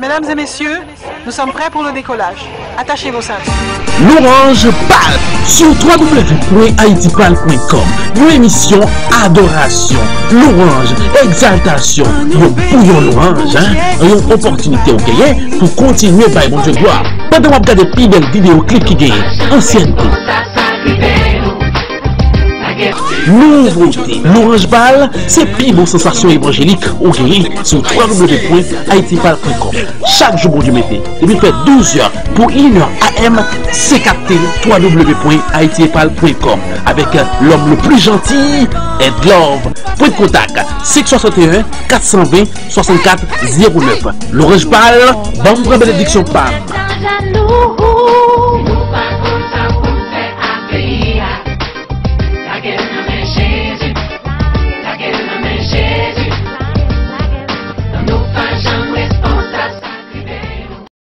Mesdames et messieurs, nous sommes prêts pour le décollage. Attachez vos ceintures. L'Orange Pal sur www.haitipal.com. Une émission Adoration. L'Orange, Exaltation. Une bouillon l'Orange, une opportunité au gagner pour continuer par bon Dieu gloire. Pendant qu'on regarde des plus belles vidéos clips qui gagnent, ancienneté. Nouveauté. L'Orange Bal, c'est plus bon sensation évangélique au gagné sur www.haitipal.com. Chaque jour, bon Dieu mettez. Depuis fait 12h pour 1h AM, c'est capté www.haitipal.com avec l'homme le plus gentil, Ed Love. Point de contact 661 420 64 09. L'Orange Bal, bonne bénédiction, Pam.